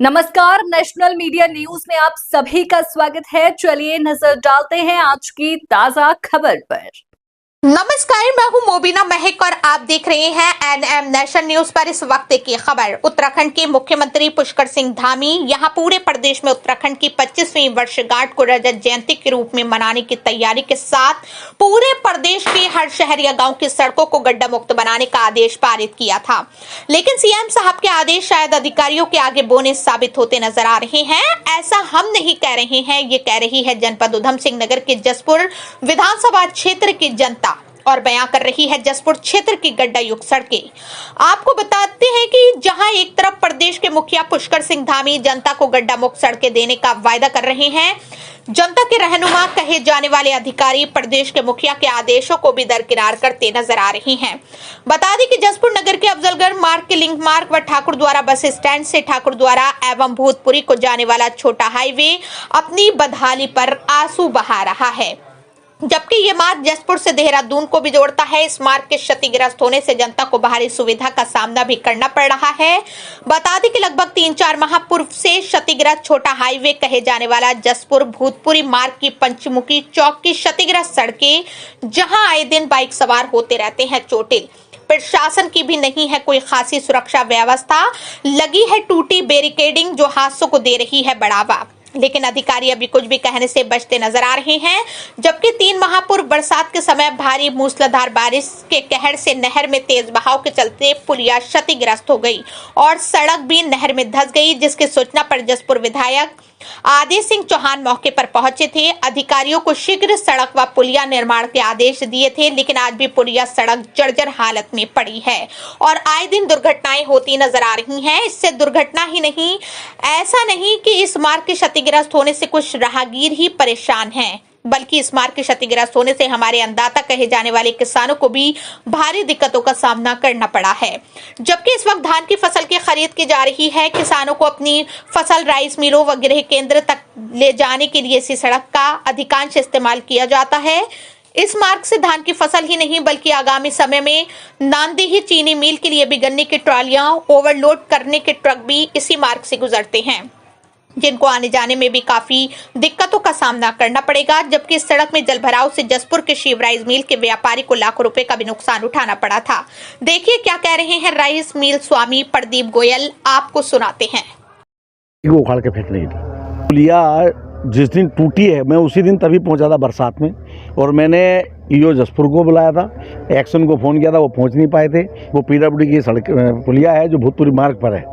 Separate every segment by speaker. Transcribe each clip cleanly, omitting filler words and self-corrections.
Speaker 1: नमस्कार, national media news में आप सभी का स्वागत है। चलिए नजर डालते हैं आज की ताजा खबर पर।
Speaker 2: नमस्कार, मैं हूं मोबिना महक और आप देख रहे हैं एनएम नेशनल न्यूज पर इस वक्त की खबर। उत्तराखंड के मुख्यमंत्री पुष्कर सिंह धामी यहां पूरे प्रदेश में उत्तराखंड की 25वीं वर्षगांठ को रजत जयंती के रूप में मनाने की तैयारी के साथ पूरे प्रदेश के हर शहर या गांव की सड़कों को गड्ढा मुक्त बनाने का आदेश पारित किया था। लेकिन सीएम साहब के आदेश शायद अधिकारियों के आगे बोने साबित होते नजर आ रहे हैं। ऐसा हम नहीं कह रहे हैं, ये कह रही है जनपद उधम सिंह नगर के जसपुर विधानसभा क्षेत्र की जनता और बयां कर रही है जसपुर क्षेत्र की गड्ढा युक्त सड़कें। आपको बताते हैं कि जहां एक तरफ प्रदेश के मुखिया पुष्कर सिंह धामी जनता को गड्ढा मुक्त सड़कें देने का वायदा कर रहे हैं, जनता के रहनुमा कहे जाने वाले अधिकारी प्रदेश के मुखिया के आदेशों को भी दरकिनार करते नजर आ रहे हैं। बता दें कि जसपुर नगर के अफजलगढ़ मार्ग के लिंक मार्ग व ठाकुर द्वारा बस स्टैंड से ठाकुर द्वारा एवं भूतपुरी को जाने वाला छोटा हाईवे अपनी बदहाली पर आंसू बहा रहा है, जबकि ये मार्ग जसपुर से देहरादून को भी जोड़ता है। इस मार्ग के क्षतिग्रस्त होने से जनता को भारी सुविधा का सामना भी करना पड़ रहा है। बता दें कि लगभग 3-4 माह पूर्व से क्षतिग्रस्त छोटा हाईवे कहे जाने वाला जसपुर भूतपुरी मार्ग की पंचमुखी चौक की क्षतिग्रस्त सड़कें, जहां आए दिन बाइक सवार होते रहते हैं चोटिल। प्रशासन की भी नहीं है कोई खासी सुरक्षा व्यवस्था, लगी है टूटी बैरिकेडिंग जो हादसों को दे रही है बढ़ावा। लेकिन अधिकारी अभी कुछ भी कहने से बचते नजर आ रहे हैं, जबकि 3 माह पूर्व बरसात के समय भारी मूसलाधार बारिश के कहर से नहर में तेज बहाव के चलते पुलिया क्षतिग्रस्त हो गई और सड़क भी नहर में धंस गई, जिसकी सूचना पर जसपुर विधायक आदेश सिंह चौहान मौके पर पहुंचे थे। अधिकारियों को शीघ्र सड़क व पुलिया निर्माण के आदेश दिए थे, लेकिन आज भी पुलिया सड़क जर्जर हालत में पड़ी है और आए दिन दुर्घटनाएं होती नजर आ रही हैं। इससे दुर्घटना ही नहीं, ऐसा नहीं कि इस मार्ग के क्षतिग्रस्त होने से कुछ राहगीर ही परेशान हैं, बल्कि इस मार्ग के क्षतिग्रस्त होने से हमारे अन्नदाता कहे जाने वाले किसानों को भी भारी दिक्कतों का सामना करना पड़ा है। जबकि इस वक्त धान की फसल की खरीद की जा रही है, किसानों को अपनी फसल राइस मिलों व गृह केंद्र तक ले जाने के लिए इसी सड़क का अधिकांश इस्तेमाल किया जाता है। इस मार्ग से धान की फसल ही नहीं बल्कि आगामी समय में नांदेही चीनी मिल के लिए भी गन्ने की ट्रॉलियां ओवरलोड करने के ट्रक भी इसी मार्ग से गुजरते हैं, जिनको आने जाने में भी काफी दिक्कतों का सामना करना पड़ेगा। जबकि इस सड़क में जलभराव से जसपुर के शिव राइस मिल के व्यापारी को लाखों रुपए का भी नुकसान उठाना पड़ा था। देखिए क्या कह रहे हैं राइस मिल स्वामी प्रदीप गोयल, आपको सुनाते हैं।
Speaker 3: वो उखाड़ के फेंकने की पुलिया जिस दिन टूटी है, मैं उसी दिन तभी पहुंचा था बरसात में, और मैंने ईओ जसपुर को बुलाया था, एक्शन को फ़ोन किया था, वो पहुंच नहीं पाए थे। वो पीडब्ल्यूडी की सड़क पुलिया है जो भूतपुरी मार्ग पर है,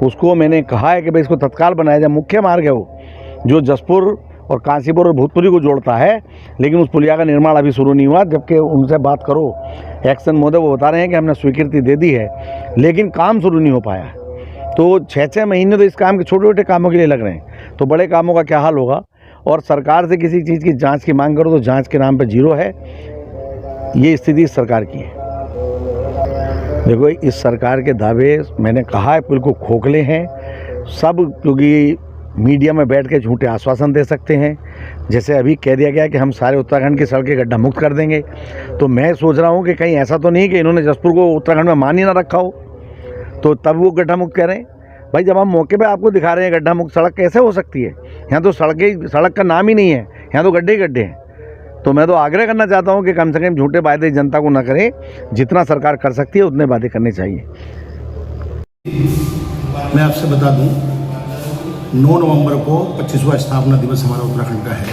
Speaker 3: उसको मैंने कहा है कि भाई इसको तत्काल बनाया जाए। मुख्य मार्ग है वो जो जसपुर और काशीपुर और भूतपुरी को जोड़ता है, लेकिन उस पुलिया का निर्माण अभी शुरू नहीं हुआ। जबकि उनसे बात करो एक्शन महोदय, वो बता रहे हैं कि हमने स्वीकृति दे दी है, लेकिन काम शुरू नहीं हो पाया। तो 6-6 महीने तो इस काम के छोटे छोटे कामों के लिए लग रहे हैं, तो बड़े कामों का क्या हाल होगा। और सरकार से किसी चीज़ की जांच की मांग करो तो जांच के नाम पे जीरो है। ये स्थिति इस सरकार की है। देखो, इस सरकार के दावे मैंने कहा है बिल्कुल खोखले हैं सब, क्योंकि मीडिया में बैठ के झूठे आश्वासन दे सकते हैं। जैसे अभी कह दिया गया कि हम सारे उत्तराखंड की सड़कें गड्ढा मुक्त कर देंगे, तो मैं सोच रहा हूँ कि कहीं ऐसा तो नहीं कि इन्होंने जसपुर को उत्तराखंड में मान ही ना रखा हो, तो तब वो गड्ढा मुक्त कह रहे हैं। भाई, जब हम मौके पे आपको दिखा रहे हैं गड्ढा मुक्त सड़क कैसे हो सकती है? यहाँ तो सड़क का नाम ही नहीं है, यहाँ तो गड्ढे ही गड्ढे हैं। तो मैं तो आग्रह करना चाहता हूँ कि कम से कम झूठे वादे जनता को न करें, जितना सरकार कर सकती है उतने वादे करने चाहिए।
Speaker 4: मैं आपसे बता दूं, 9 नवंबर को 25वां स्थापना दिवस हमारा उत्तराखंड का है।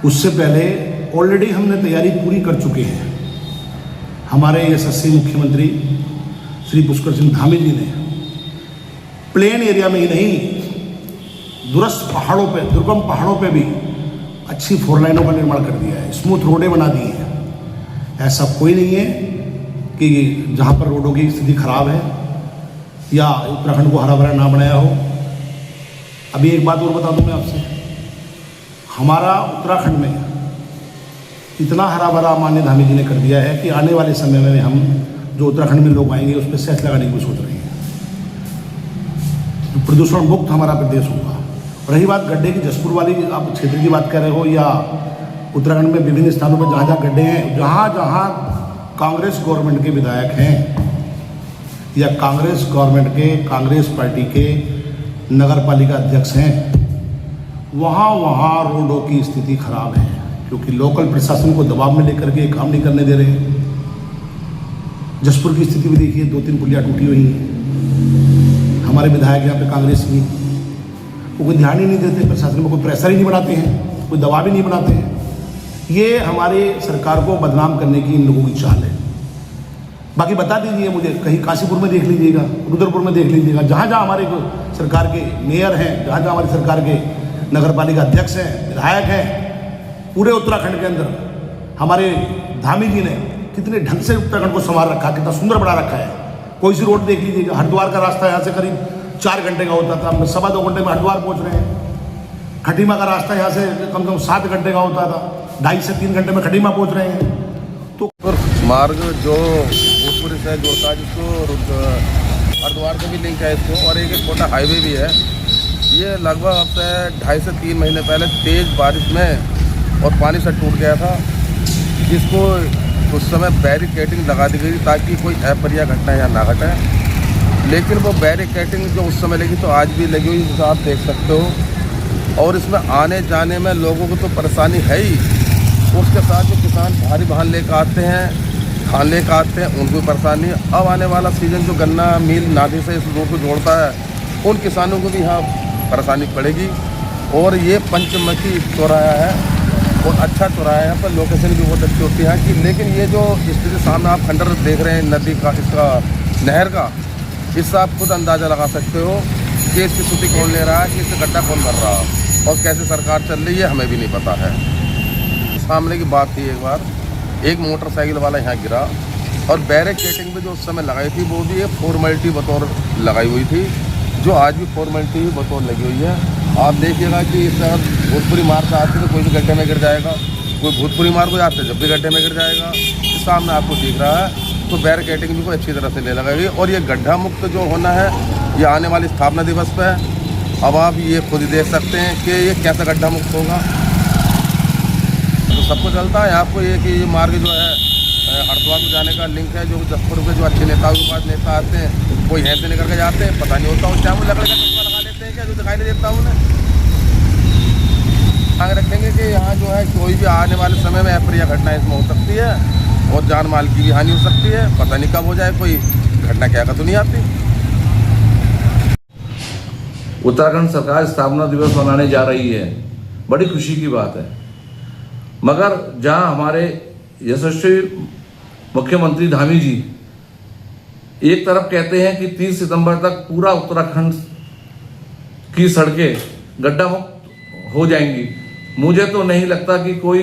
Speaker 4: उससे पहले ऑलरेडी हमने तैयारी पूरी कर चुके हैं। हमारे यशस्वी मुख्यमंत्री श्री पुष्कर सिंह धामी जी ने प्लेन एरिया में ही नहीं, दुरस्थ पहाड़ों पे, दुर्गम पहाड़ों पे भी अच्छी 4 लाइनों का निर्माण कर दिया है, स्मूथ रोडें बना दी हैं। ऐसा कोई नहीं है कि जहाँ पर रोडों की स्थिति खराब है या उत्तराखंड को हरा भरा ना बनाया हो। अभी एक बात और बता दूं मैं आपसे, हमारा उत्तराखंड में इतना हरा भरा माननीय धामी जी ने कर दिया है कि आने वाले समय में हम जो उत्तराखंड में लोग आएंगे उस पर सेस लगाने की सोच रहे हैं। प्रदूषण मुक्त हमारा प्रदेश होगा। और रही बात गड्ढे की, जसपुर वाली आप क्षेत्र की बात कर रहे हो, या उत्तराखंड में विभिन्न स्थानों पर जहाँ जहाँ गड्ढे हैं, जहाँ जहाँ कांग्रेस गवर्नमेंट के विधायक हैं या कांग्रेस गवर्नमेंट के, कांग्रेस पार्टी के नगर पालिका अध्यक्ष हैं, वहाँ रोडों की स्थिति खराब है, क्योंकि लोकल प्रशासन को दबाव में लेकर के काम नहीं करने दे रहे हैं। जसपुर की स्थिति भी देखिए, 2-3 पुलियाँ टूटी हुई हैं। हमारे विधायक यहाँ पे कांग्रेस की, वो कोई ध्यान ही नहीं देते, प्रशासन में कोई प्रेशर ही नहीं बनाते हैं, कोई दबाव ही नहीं बनाते हैं। ये हमारे सरकार को बदनाम करने की इन लोगों की चाल है। बाकी बता दीजिए मुझे, कहीं काशीपुर में देख लीजिएगा, रुद्रपुर में देख लीजिएगा, जहाँ जहाँ हमारे सरकार के मेयर हैं, जहाँ जहाँ हमारी सरकार के नगर पालिका अध्यक्ष हैं, विधायक हैं, पूरे उत्तराखंड के अंदर हमारे धामी जी ने कितने ढंग से उत्तराखंड को संवार रखा, कितना सुंदर बना रखा है। कोई सी रोड देख लीजिएगा, हरिद्वार का रास्ता यहाँ से करीब 4 घंटे का होता था, हम 2.25 घंटे में हरिद्वार पहुँच रहे हैं। खटीमा का रास्ता यहाँ से कम से कम 7 घंटे का होता था, 2.5 से 3 घंटे में खटीमा पहुँच रहे हैं। तो
Speaker 5: मार्ग जो भोजपुरी से जोड़ता है, जिसको हरिद्वार से भी लिंक है इसको, और एक छोटा हाईवे भी है। ये लगभग अब से 2.5 से 3 महीने पहले तेज़ बारिश में और पानी से टूट गया था, जिसको उस समय बैरिकेडिंग लगा दी गई ताकि कोई अप्रिय घटना यहाँ ना घटे। लेकिन वो बैरिकेडिंग जो उस समय लगी तो आज भी लगी हुई, जैसा आप देख सकते हो। और इसमें आने जाने में लोगों को तो परेशानी है ही, उसके साथ जो किसान भारी वाहन लेकर आते हैं, धान लेकर आते हैं, उनको भी परेशानी है। अब आने वाला सीज़न जो गन्ना मिल नाली से इस रोड को जोड़ता है, उन किसानों को भी यहाँ परेशानी पड़ेगी। और ये पंचमुखी चौराहा है, और अच्छा चौराहा है, यहाँ पर लोकेशन भी बहुत अच्छी होती है कि। लेकिन ये जो स्थिति सामने आप खंडर देख रहे हैं नदी का, इसका नहर का, इससे आप खुद अंदाज़ा लगा सकते हो कि इसकी स्थिति कौन ले रहा है, कि इससे गड्ढा कौन भर रहा है और कैसे सरकार चल रही है, हमें भी नहीं पता है। सामने की बात थी, एक बार एक मोटरसाइकिल वाला यहाँ गिरा, और बैरिकेडिंग भी जो उस समय लगाई थी वो भी एक फॉर्मेलिटी बतौर लगाई हुई थी, जो आज भी फॉर्मेलिटी ही बतौर लगी हुई है। आप देखिएगा कि इस तरह भोजपुरी मार्ग से आते तो कोई भी गड्ढे में गिर जाएगा, कोई भोजपुरी मार्ग को आते जब भी गड्ढे में गिर जाएगा। इस सामने आपको दिख रहा है, तो बैरिकेडिंग भी कोई अच्छी तरह से ले लगाएगी। और ये गड्ढा मुक्त जो होना है, ये आने वाली स्थापना दिवस पर है। अब आप ये खुद ही देख सकते हैं कि ये कैसा गड्ढा मुक्त होगा। तो सबको चलता है आपको ये कि ये मार्ग जो है हरिद्वार को जाने का लिंक है, जो जसपुर के जो अच्छे नेताओं के पास नेता आते हैं, कोई यहाँ से निकल के जाते हैं, पता नहीं होता उस टाइम वो लकड़ी का चश्मा लगा लेते हैं क्या, जो दिखाई नहीं देता उन्हें। आगे रखेंगे कि यहाँ जो है कोई भी आने वाले समय में अप्रिय घटना इसमें हो सकती है, और जान माल की भी हानि हो सकती है। पता नहीं कब हो जाए, कोई घटना क्या का तो नहीं आती।
Speaker 6: उत्तराखंड सरकार स्थापना दिवस मनाने जा रही है, बड़ी खुशी की बात है। मगर जहां हमारे यशस्वी मुख्यमंत्री धामी जी एक तरफ कहते हैं कि 30 सितंबर तक पूरा उत्तराखंड की सड़कें गड्ढा मुक्त हो जाएंगी, मुझे तो नहीं लगता कि कोई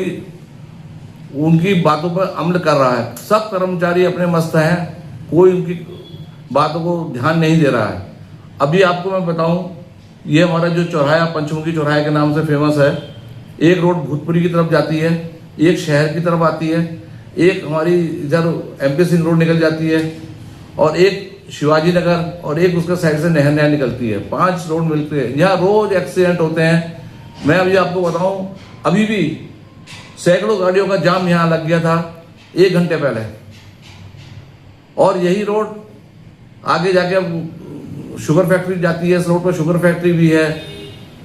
Speaker 6: उनकी बातों पर अमल कर रहा है। सब कर्मचारी अपने मस्त हैं, कोई उनकी बातों को ध्यान नहीं दे रहा है। अभी आपको मैं बताऊं, ये हमारा जो चौराहा पंचमुखी चौराहे के नाम से फेमस है। एक रोड भूतपुरी की तरफ जाती है, एक शहर की तरफ आती है, एक हमारी इधर MP सिंह रोड निकल जाती है, और एक शिवाजी नगर, और एक उसके साइड से नहर निकलती है। 5 रोड मिलते हैं। यहाँ रोज एक्सीडेंट होते हैं। मैं अभी आपको बताऊं, अभी भी सैकड़ों गाड़ियों का जाम यहाँ लग गया था 1 घंटे पहले। और यही रोड आगे जाके शुगर फैक्ट्री जाती है, इस रोड पर शुगर फैक्ट्री भी है,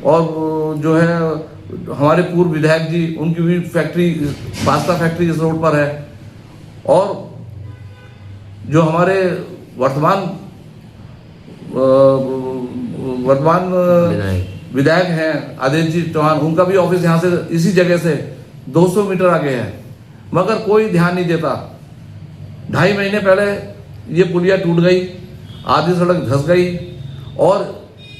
Speaker 6: और जो है हमारे पूर्व विधायक जी, उनकी भी फैक्ट्री, पास्ता फैक्ट्री इस रोड पर है। और जो हमारे वर्तमान विधायक हैं आदेश जी चौहान, उनका भी ऑफिस यहाँ से इसी जगह से 200 मीटर आगे है, मगर कोई ध्यान नहीं देता। 2.5 महीने पहले ये पुलिया टूट गई, आधी सड़क धंस गई, और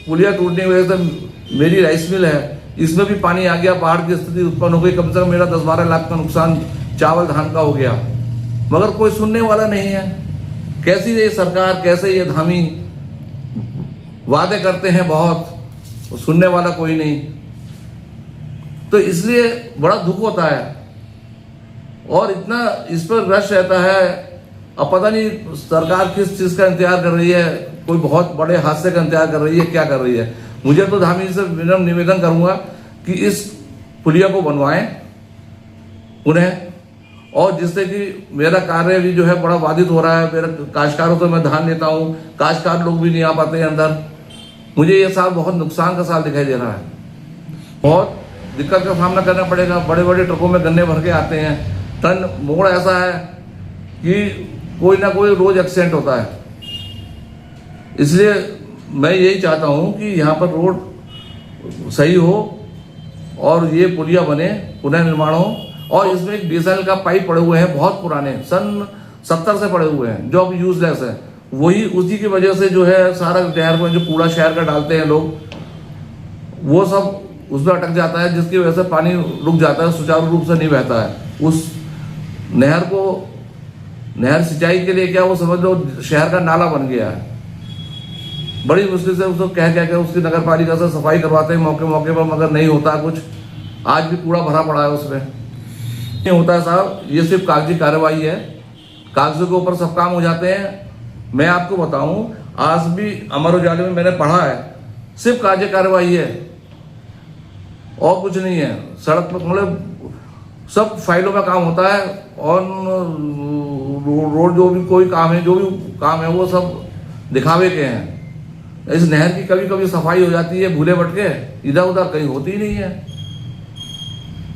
Speaker 6: पुलिया टूटने की वजह से मेरी राइस मिल है, इसमें भी पानी आ गया, बाढ़ की स्थिति उत्पन्न हो गई। कम से कम मेरा 10-12 लाख का नुकसान चावल धान का हो गया, मगर कोई सुनने वाला नहीं है। कैसी ये सरकार, कैसे ये धामी वादे करते हैं बहुत, सुनने वाला कोई नहीं। तो इसलिए बड़ा दुख होता है, और इतना इस पर रश रहता है। अब पता नहीं सरकार किस चीज़ का इंतजार कर रही है, कोई बहुत बड़े हादसे का इंतजार कर रही है, क्या कर रही है। मुझे तो धामी से विनम्र निवेदन करूंगा कि इस पुलिया को बनवाएं उन्हें, और जिससे कि मेरा कार्य भी जो है बड़ा बाधित हो रहा है। मेरा काश्तकारों से मैं धान लेता हूँ, काश्तकार लोग भी नहीं आ पाते हैं अंदर, मुझे ये साल बहुत नुकसान का साल दिखाई दे रहा है। बहुत दिक्कत का सामना करना पड़ेगा। बड़े बड़े ट्रकों में गन्ने भर के आते हैं। टन मोड़ ऐसा है कि कोई ना कोई रोज एक्सीडेंट होता है। इसलिए मैं यही चाहता हूं कि यहाँ पर रोड सही हो और ये पुलिया बने, पुनर्निर्माण हो। और इसमें एक बीएसएनएल का पाइप पड़े हुए हैं, बहुत पुराने, सन 70 से पड़े हुए हैं, जो अब यूजलेस है। वही उसी की वजह से जो है सारा नहर में जो कूड़ा शहर का डालते हैं लोग, वो सब उसमें अटक जाता है, जिसकी वजह से पानी रुक जाता है, सुचारू रूप से नहीं बहता है। उस नहर को, नहर सिंचाई के लिए क्या, वो समझ लो शहर का नाला बन गया है। बड़ी मुश्किल से उसको कह के उसकी नगर पालिका से सफाई करवाते हैं मौके मौके पर, मगर नहीं होता कुछ। आज भी कूड़ा भरा पड़ा है उसमें, नहीं होता है साहब। ये सिर्फ कागजी कार्रवाई है, कागजों के ऊपर सब काम हो जाते हैं। मैं आपको बताऊं, आज भी अमर उजाले में मैंने पढ़ा है, सिर्फ कागजी कार्रवाई है और कुछ नहीं है। सड़क पर मतलब सब फाइलों में काम होता है। और रोड जो भी कोई काम है, जो भी काम है, वो सब दिखावे के हैं। इस नहर की कभी कभी सफाई हो जाती है भूले भटके, इधर उधर कहीं होती ही नहीं है,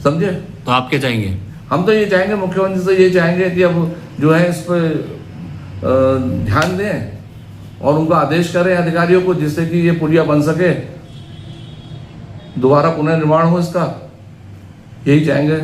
Speaker 6: समझे।
Speaker 7: तो आप क्या चाहेंगे?
Speaker 6: हम तो ये चाहेंगे, मुख्यमंत्री से ये चाहेंगे कि अब जो है इस पर ध्यान दें और उनका आदेश करें अधिकारियों को, जिससे कि ये पुलिया बन सके, दोबारा पुनर्निर्माण हो इसका, यही चाहेंगे।